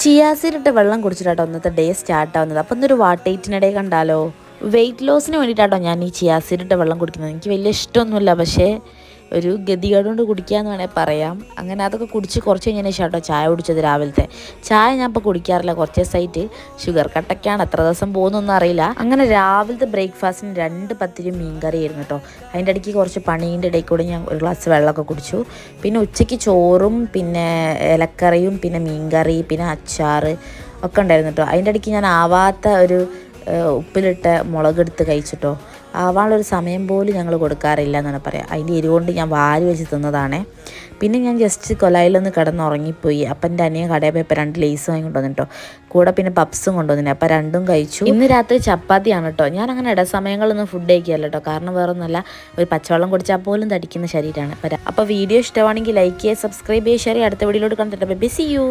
ചിയാസീഡിട്ട് വെള്ളം കുടിച്ചിട്ടാട്ടോ ഇന്നത്തെ day start ആവുന്നത്. അപ്പം ഇന്നൊരു വാട്ടേറ്റിനിടെ കണ്ടാലോ. വെയിറ്റ് ലോസിന് വേണ്ടിയിട്ടാട്ടോ ഞാൻ ഈ ചിയാസീഡിട്ട് വെള്ളം കുടിക്കുന്നത്. എനിക്ക് വലിയ ഇഷ്ടമൊന്നുമില്ല, പക്ഷേ ഒരു ഗതികേട് കൊണ്ട് കുടിക്കാമെന്ന് വേണേൽ പറയാം. അങ്ങനെ അതൊക്കെ കുടിച്ച് കുറച്ച് കഴിഞ്ഞതിന് ശേഷം കേട്ടോ ചായ കുടിച്ചത്. രാവിലത്തെ ചായ ഞാൻ ഇപ്പോൾ കുടിക്കാറില്ല, കുറച്ച് ദിവസമായിട്ട് ഷുഗർ കട്ടൊക്കെയാണ്. എത്ര ദിവസം പോകുന്നൊന്നും അറിയില്ല. അങ്ങനെ രാവിലത്തെ ബ്രേക്ക്ഫാസ്റ്റിന് 2 പത്തിരി മീൻകറി ആയിരുന്നു കേട്ടോ. അതിൻ്റെ ഇടയ്ക്ക് കുറച്ച് പണീൻ്റെ ഇടയിൽ കൂടെ ഞാൻ ഒരു ഗ്ലാസ് വെള്ളമൊക്കെ കുടിച്ചു. പിന്നെ ഉച്ചയ്ക്ക് ചോറും പിന്നെ ഇലക്കറിയും പിന്നെ മീൻകറി പിന്നെ അച്ചാർ ഒക്കെ ഉണ്ടായിരുന്നു കേട്ടോ. അതിൻ്റെ ഇടയ്ക്ക് ഞാൻ ആവാത്ത ഒരു ഉപ്പിലിട്ട മുളകെടുത്ത് കഴിച്ചിട്ടോ. ആവാനുള്ളൊരു സമയം പോലും ഞങ്ങൾ കൊടുക്കാറില്ല എന്നാണ് പറയാം. അതിൻ്റെ എരിവുകൊണ്ട് ഞാൻ വാരി വെച്ച് തിന്നതാണേ. പിന്നെ ഞാൻ ജസ്റ്റ് കൊലായിലൊന്ന് കിടന്നുറങ്ങിപ്പോയി. അപ്പം എൻ്റെ അനിയൻ കടയിൽ പോയപ്പോൾ 2 ലേസ് വാങ്ങി കൊണ്ടുവന്നിട്ടോ. കൂടെ പിന്നെ പപ്സും കൊണ്ടുവന്നിട്ട് അപ്പോൾ രണ്ടും കഴിച്ചു. ഇന്ന് രാത്രി ചപ്പാത്തിയാണ് കേട്ടോ. ഞാൻ അങ്ങനെ ഇടസമയങ്ങളൊന്നും ഫുഡ് കഴിക്കുകയല്ല കേട്ടോ. കാരണം വേറെ ഒന്നുമല്ല, ഒരു പച്ചവെള്ളം കുടിച്ചാൽ പോലും തടിക്കുന്ന ശരീരമാണ്. അപ്പോൾ വീഡിയോ ഇഷ്ടമാണെങ്കിൽ ലൈക്ക് ചെയ്യുക, സബ്സ്ക്രൈബ് ചെയ്യുക, ഷെയർ ചെയ്യുക. അടുത്ത വീഡിയോയിലോട്ട് കണ്ടിട്ട് ബൈ, സീ യു.